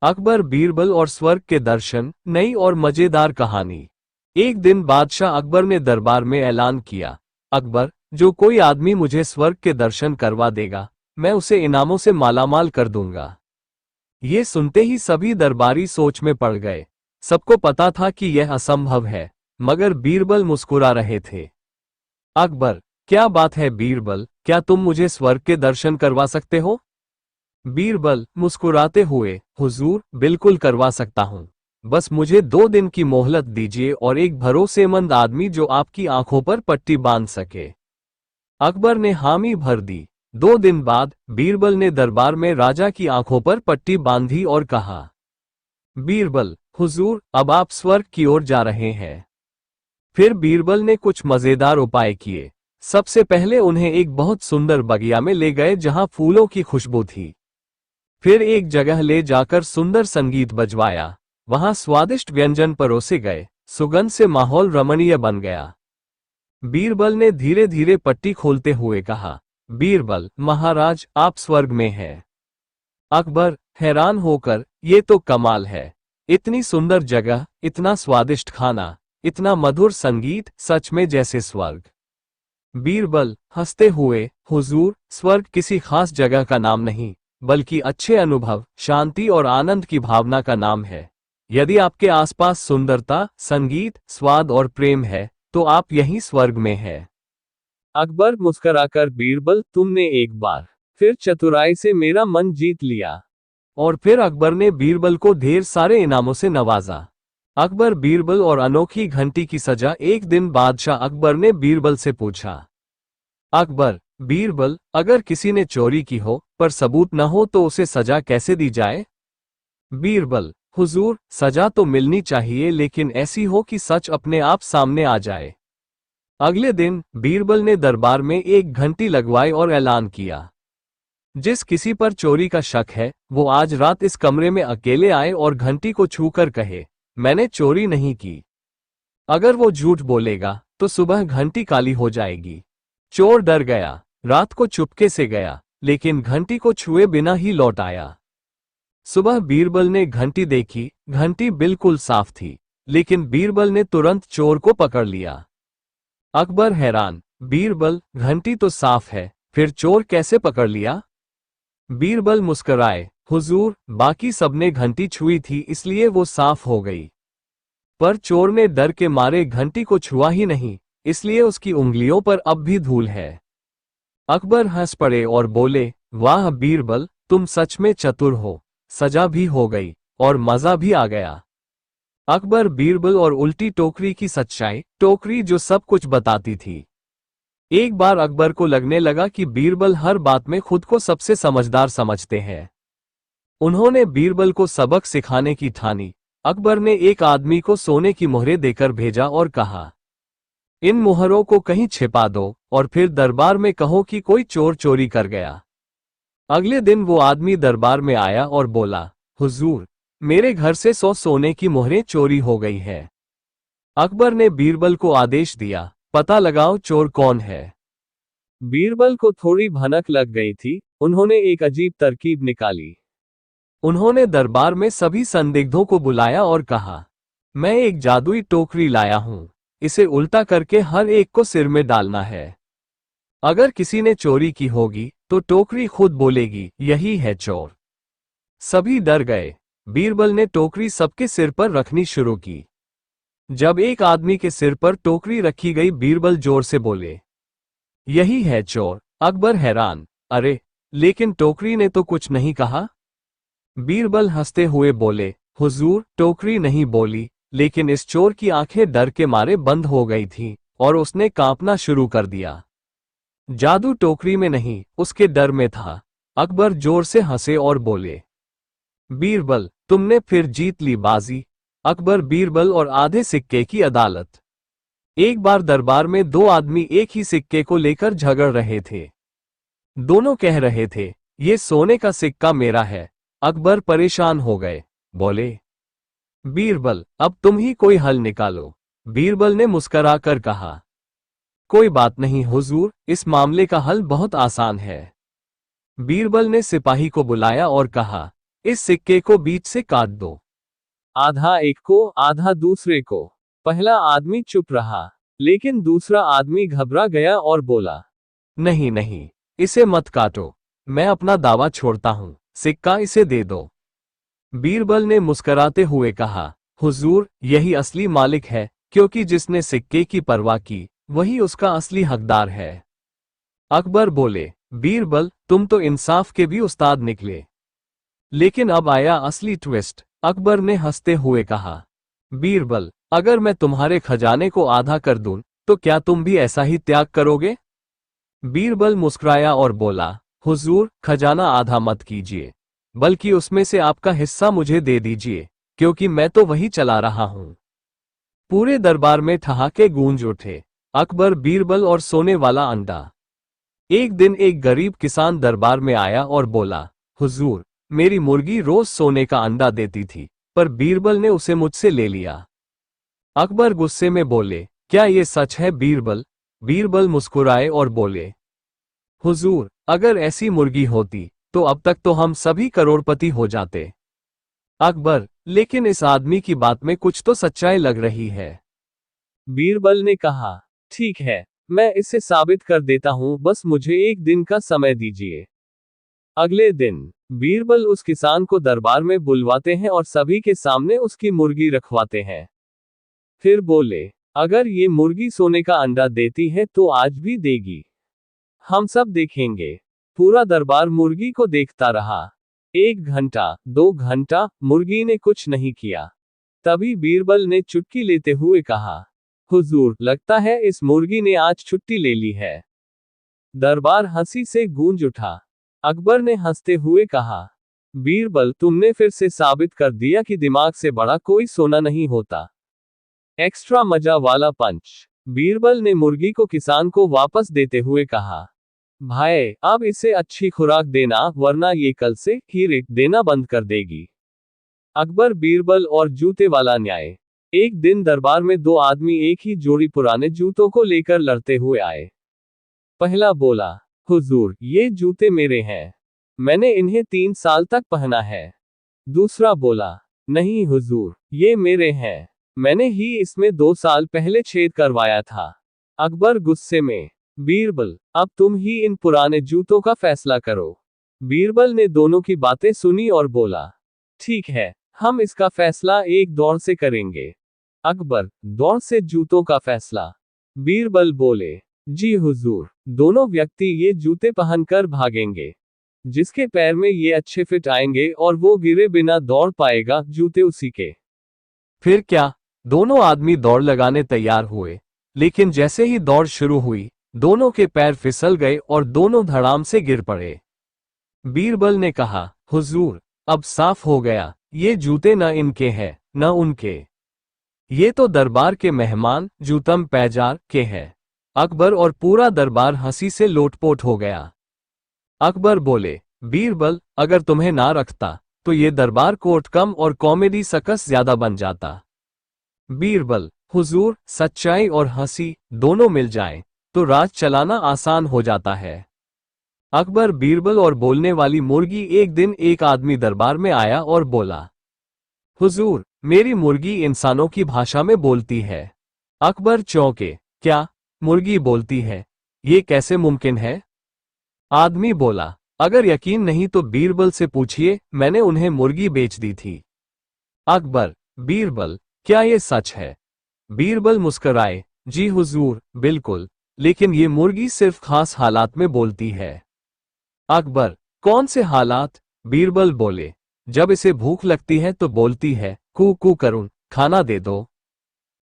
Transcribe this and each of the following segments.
अकबर, बीरबल और स्वर्ग के दर्शन, नई और मजेदार कहानी। एक दिन बादशाह अकबर ने दरबार में ऐलान किया, अकबर, जो कोई आदमी मुझे स्वर्ग के दर्शन करवा देगा, मैं उसे इनामों से मालामाल कर दूंगा। ये सुनते ही सभी दरबारी सोच में पड़ गए। सबको पता था कि यह असंभव है, मगर बीरबल मुस्कुरा रहे थे। अकबर, क्या बात है बीरबल, क्या तुम मुझे स्वर्ग के दर्शन करवा सकते हो? बीरबल मुस्कुराते हुए, हुजूर, बिल्कुल करवा सकता हूं। बस मुझे 2 दिन की मोहलत दीजिए और एक भरोसेमंद आदमी जो आपकी आंखों पर पट्टी बांध सके। अकबर ने हामी भर दी। 2 दिन बाद बीरबल ने दरबार में राजा की आंखों पर पट्टी बांधी और कहा, बीरबल, हुजूर, अब आप स्वर्ग की ओर जा रहे हैं। फिर बीरबल ने कुछ मजेदार उपाय किए। सबसे पहले उन्हें एक बहुत सुंदर बगिया में ले गए जहां फूलों की खुशबू थी। फिर एक जगह ले जाकर सुंदर संगीत बजवाया। वहां स्वादिष्ट व्यंजन परोसे गए। सुगंध से माहौल रमणीय बन गया। बीरबल ने धीरे धीरे पट्टी खोलते हुए कहा, बीरबल महाराज, आप स्वर्ग में हैं। अकबर हैरान होकर, ये तो कमाल है। इतनी सुंदर जगह, इतना स्वादिष्ट खाना, इतना मधुर संगीत, सच में जैसे स्वर्ग। बीरबल हंसते हुए, हुजूर, स्वर्ग किसी खास जगह का नाम नहीं, बल्कि अच्छे अनुभव, शांति और आनंद की भावना का नाम है। यदि आपके आसपास सुंदरता, संगीत, स्वाद और प्रेम है, तो आप यहीं स्वर्ग में हैं। अकबर मुस्कुराकर, बीरबल, तुमने एक बार फिर चतुराई से मेरा मन जीत लिया। और फिर अकबर ने बीरबल को ढेर सारे इनामों से नवाजा। अकबर, बीरबल और अनोखी घंटी की सजा। एक दिन बादशाह अकबर ने बीरबल से पूछा, अकबर, बीरबल, अगर किसी ने चोरी की हो पर सबूत न हो तो उसे सजा कैसे दी जाए? बीरबल, हुजूर, सजा तो मिलनी चाहिए, लेकिन ऐसी हो कि सच अपने आप सामने आ जाए। अगले दिन बीरबल ने दरबार में एक घंटी लगवाई और ऐलान किया, जिस किसी पर चोरी का शक है, वो आज रात इस कमरे में अकेले आए और घंटी को छूकर कहे, मैंने चोरी नहीं की। अगर वो झूठ बोलेगा तो सुबह घंटी काली हो जाएगी। चोर डर गया, रात को चुपके से गया, लेकिन घंटी को छुए बिना ही लौट आया। सुबह बीरबल ने घंटी देखी, घंटी बिल्कुल साफ थी, लेकिन बीरबल ने तुरंत चोर को पकड़ लिया। अकबर हैरान, बीरबल, घंटी तो साफ है, फिर चोर कैसे पकड़ लिया? बीरबल मुस्कुराए, हुजूर, बाकी सबने घंटी छुई थी इसलिए वो साफ हो गई, पर चोर ने डर के मारे घंटी को छुआ ही नहीं, इसलिए उसकी उंगलियों पर अब भी धूल है। अकबर हंस पड़े और बोले, वाह बीरबल, तुम सच में चतुर हो। सजा भी हो गई और मजा भी आ गया। अकबर, बीरबल और उल्टी टोकरी की सच्चाई। टोकरी जो सब कुछ बताती थी। एक बार अकबर को लगने लगा कि बीरबल हर बात में खुद को सबसे समझदार समझते हैं। उन्होंने बीरबल को सबक सिखाने की ठानी। अकबर ने एक आदमी को सोने की मोहरें देकर भेजा और कहा, इन मोहरों को कहीं छिपा दो और फिर दरबार में कहो कि कोई चोर चोरी कर गया। अगले दिन वो आदमी दरबार में आया और बोला, हुजूर, मेरे घर से 100 सोने की मोहरें चोरी हो गई है। अकबर ने बीरबल को आदेश दिया, पता लगाओ चोर कौन है। बीरबल को थोड़ी भनक लग गई थी। उन्होंने एक अजीब तरकीब निकाली। उन्होंने दरबार में सभी संदिग्धों को बुलाया और कहा, मैं एक जादुई टोकरी लाया हूं, इसे उल्टा करके हर एक को सिर में डालना है। अगर किसी ने चोरी की होगी तो टोकरी खुद बोलेगी, यही है चोर। सभी डर गए। बीरबल ने टोकरी सबके सिर पर रखनी शुरू की। जब एक आदमी के सिर पर टोकरी रखी गई, बीरबल जोर से बोले, यही है चोर। अकबर हैरान, अरे, लेकिन टोकरी ने तो कुछ नहीं कहा। बीरबल हंसते हुए बोले, हुजूर, टोकरी नहीं बोली, लेकिन इस चोर की आंखें डर के मारे बंद हो गई थीं और उसने कांपना शुरू कर दिया। जादू टोकरी में नहीं, उसके डर में था। अकबर जोर से हंसे और बोले, बीरबल, तुमने फिर जीत ली बाजी। अकबर, बीरबल और आधे सिक्के की अदालत। एक बार दरबार में 2 आदमी एक ही सिक्के को लेकर झगड़ रहे थे। दोनों कह रहे थे, ये सोने का सिक्का मेरा है। अकबर परेशान हो गए, बोले, बीरबल, अब तुम ही कोई हल निकालो। बीरबल ने मुस्कुराकर कहा, कोई बात नहीं हुजूर, इस मामले का हल बहुत आसान है। बीरबल ने सिपाही को बुलाया और कहा, इस सिक्के को बीच से काट दो, आधा एक को आधा दूसरे को। पहला आदमी चुप रहा, लेकिन दूसरा आदमी घबरा गया और बोला, नहीं नहीं, इसे मत काटो, मैं अपना दावा छोड़ता हूं, सिक्का इसे दे दो। बीरबल ने मुस्कुराते हुए कहा, हुजूर, यही असली मालिक है, क्योंकि जिसने सिक्के की परवाह की वही उसका असली हकदार है। अकबर बोले, बीरबल, तुम तो इंसाफ के भी उस्ताद निकले। लेकिन अब आया असली ट्विस्ट। अकबर ने हंसते हुए कहा, बीरबल, अगर मैं तुम्हारे खजाने को आधा कर दूं, तो क्या तुम भी ऐसा ही त्याग करोगे? बीरबल मुस्कुराया और बोला, हुजूर, खजाना आधा मत कीजिए, बल्कि उसमें से आपका हिस्सा मुझे दे दीजिए, क्योंकि मैं तो वही चला रहा हूं। पूरे दरबार में ठहाके गूंज उठे। अकबर, बीरबल और सोने वाला अंडा। एक दिन एक गरीब किसान दरबार में आया और बोला, हुजूर, मेरी मुर्गी रोज सोने का अंडा देती थी, पर बीरबल ने उसे मुझसे ले लिया। अकबर गुस्से में बोले, क्या ये सच है बीरबल? बीरबल मुस्कुराए और बोले, हुजूर, अगर ऐसी मुर्गी होती तो अब तक तो हम सभी करोड़पति हो जाते। अकबर, लेकिन इस आदमी की बात में कुछ तो सच्चाई लग रही है। बीरबल ने कहा, ठीक है, मैं इसे साबित कर देता हूं, बस मुझे एक दिन का समय दीजिए। अगले दिन बीरबल उस किसान को दरबार में बुलवाते हैं और सभी के सामने उसकी मुर्गी रखवाते हैं। फिर बोले, अगर ये मुर्गी सोने का अंडा देती है तो आज भी देगी, हम सब देखेंगे। पूरा दरबार मुर्गी को देखता रहा। 1 घंटा, 2 घंटा, मुर्गी ने कुछ नहीं किया। तभी बीरबल ने चुटकी लेते हुए कहा, हुजूर, लगता है इस मुर्गी ने आज छुट्टी ले ली है। दरबार हंसी से गूंज उठा। अकबर ने हंसते हुए कहा, बीरबल, तुमने फिर से साबित कर दिया कि दिमाग से बड़ा कोई सोना नहीं होता। एक्स्ट्रा मजा वाला पंच। बीरबल ने मुर्गी को किसान को वापस देते हुए कहा, भाई, अब इसे अच्छी खुराक देना, वरना ये कल से हीरे देना बंद कर देगी। अकबर, बीरबल और जूते वाला न्याय। एक दिन दरबार में दो आदमी एक ही जोड़ी पुराने जूतों को लेकर लड़ते हुए आए। पहला बोला, हुजूर, ये जूते मेरे हैं, मैंने इन्हें 3 साल तक पहना है। दूसरा बोला, नहीं हुजूर, ये मेरे हैं, मैंने ही इसमें 2 साल पहले छेद करवाया था। अकबर गुस्से में, बीरबल, अब तुम ही इन पुराने जूतों का फैसला करो। बीरबल ने दोनों की बातें सुनी और बोला, ठीक है, हम इसका फैसला एक दौड़ से करेंगे। अकबर, दौड़ से जूतों का फैसला? बीरबल बोले, जी हुजूर, दोनों व्यक्ति ये जूते पहनकर भागेंगे। जिसके पैर में ये अच्छे फिट आएंगे और वो गिरे बिना दौड़ पाएगा, जूते उसी के। फिर क्या? दोनों आदमी दौड़ लगाने तैयार हुए, लेकिन जैसे ही दौड़ शुरू हुई, दोनों के पैर फिसल गए और दोनों धड़ाम से गिर पड़े। बीरबल ने कहा, हुजूर, अब साफ हो गया, ये जूते न इनके हैं, न उनके। ये तो दरबार के मेहमान जूतम पैजार के हैं। अकबर और पूरा दरबार हंसी से लोटपोट हो गया। अकबर बोले, बीरबल, अगर तुम्हें ना रखता तो ये दरबार कोर्ट कम और कॉमेडी सर्कस ज्यादा बन जाता। बीरबल, हुजूर, सच्चाई और हंसी दोनों मिल जाएं तो राज चलाना आसान हो जाता है। अकबर, बीरबल और बोलने वाली मुर्गी। एक दिन एक आदमी दरबार में आया और बोला, हुजूर, मेरी मुर्गी इंसानों की भाषा में बोलती है। अकबर चौंके, क्या? मुर्गी बोलती है? ये कैसे मुमकिन है? आदमी बोला, अगर यकीन नहीं तो बीरबल से पूछिए, मैंने उन्हें मुर्गी बेच दी थी। अकबर, बीरबल, क्या ये सच है? बीरबल मुस्कुराए, जी हुजूर, बिल्कुल, लेकिन ये मुर्गी सिर्फ खास हालात में बोलती है। अकबर, कौन से हालात? बीरबल बोले, जब इसे भूख लगती है तो बोलती है, कू कू करूं, खाना दे दो।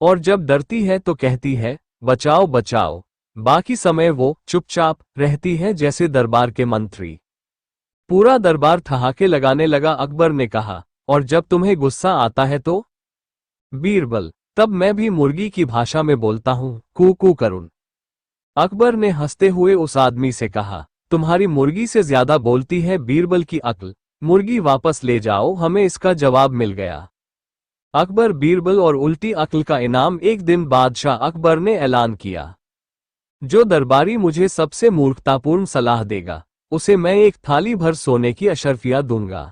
और जब डरती है तो कहती है, बचाओ बचाओ। बाकी समय वो चुपचाप रहती है, जैसे दरबार के मंत्री। पूरा दरबार ठहाके लगाने लगा। अकबर ने कहा, और जब तुम्हें गुस्सा आता है तो? बीरबल, तब मैं भी मुर्गी की भाषा में बोलता हूं, कू कू करूं। अकबर ने हंसते हुए उस आदमी से कहा, तुम्हारी मुर्गी से ज्यादा बोलती है बीरबल की अक्ल, मुर्गी वापस ले जाओ, हमें इसका जवाब मिल गया। अकबर, बीरबल और उल्टी अक्ल का इनाम। एक दिन बादशाह अकबर ने ऐलान किया, जो दरबारी मुझे सबसे मूर्खतापूर्ण सलाह देगा, उसे मैं एक थाली भर सोने की अशर्फिया दूंगा।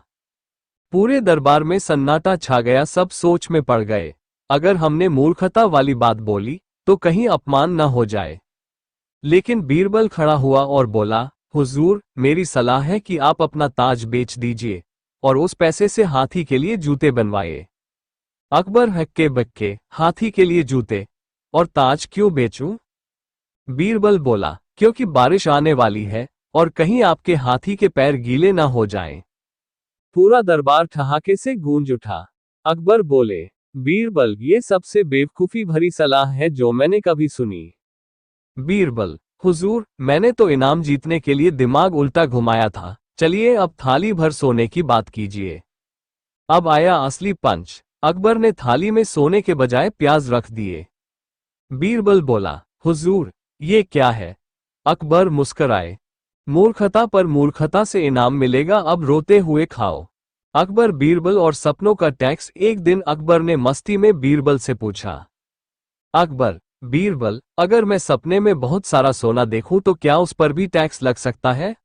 पूरे दरबार में सन्नाटा छा गया, सब सोच में पड़ गए। अगर हमने मूर्खता वाली बात बोली तो कहीं अपमान न हो जाए। लेकिन बीरबल खड़ा हुआ और बोला, हुजूर, मेरी सलाह है कि आप अपना ताज बेच दीजिए और उस पैसे से हाथी के लिए जूते बनवाए। अकबर हक्के बक्के, हाथी के लिए जूते और ताज क्यों बेचूं? बीरबल बोला, क्योंकि बारिश आने वाली है और कहीं आपके हाथी के पैर गीले ना हो जाएं। पूरा दरबार ठहाके से गूंज उठा। अकबर बोले, बीरबल, ये सबसे बेवकूफी भरी सलाह है जो मैंने कभी सुनी। बीरबल, हुजूर, मैंने तो इनाम जीतने के लिए दिमाग उल्टा घुमाया था। चलिए अब थाली भर सोने की बात कीजिए। अब आया असली पंच। अकबर ने थाली में सोने के बजाय प्याज रख दिए। बीरबल बोला, हुजूर, ये क्या है? अकबर मुस्कराए, मूर्खता पर मूर्खता से इनाम मिलेगा, अब रोते हुए खाओ। अकबर, बीरबल और सपनों का टैक्स। एक दिन अकबर ने मस्ती में बीरबल से पूछा, अकबर, बीरबल, अगर मैं सपने में बहुत सारा सोना देखूं तो क्या उस पर भी टैक्स लग सकता है?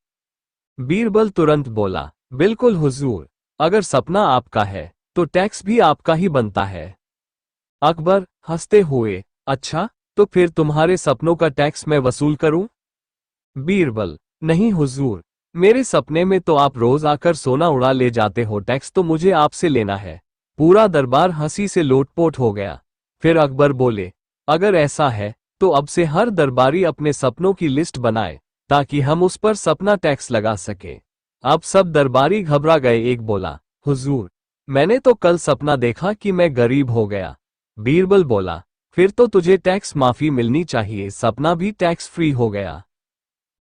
बीरबल तुरंत बोला, बिल्कुल हुजूर, अगर सपना आपका है तो टैक्स भी आपका ही बनता है। अकबर हंसते हुए, अच्छा, तो फिर तुम्हारे सपनों का टैक्स मैं वसूल करूं? बीरबल, नहीं हुजूर, मेरे सपने में तो आप रोज आकर सोना उड़ा ले जाते हो, टैक्स तो मुझे आपसे लेना है। पूरा दरबार हंसी से लोटपोट हो गया। फिर अकबर बोले, अगर ऐसा है तो अब से हर दरबारी अपने सपनों की लिस्ट बनाए ताकि हम उस पर सपना टैक्स लगा सके। अब सब दरबारी घबरा गए। एक बोला, हुजूर, मैंने तो कल सपना देखा कि मैं गरीब हो गया। बीरबल बोला, फिर तो तुझे टैक्स माफी मिलनी चाहिए, सपना भी टैक्स फ्री हो गया।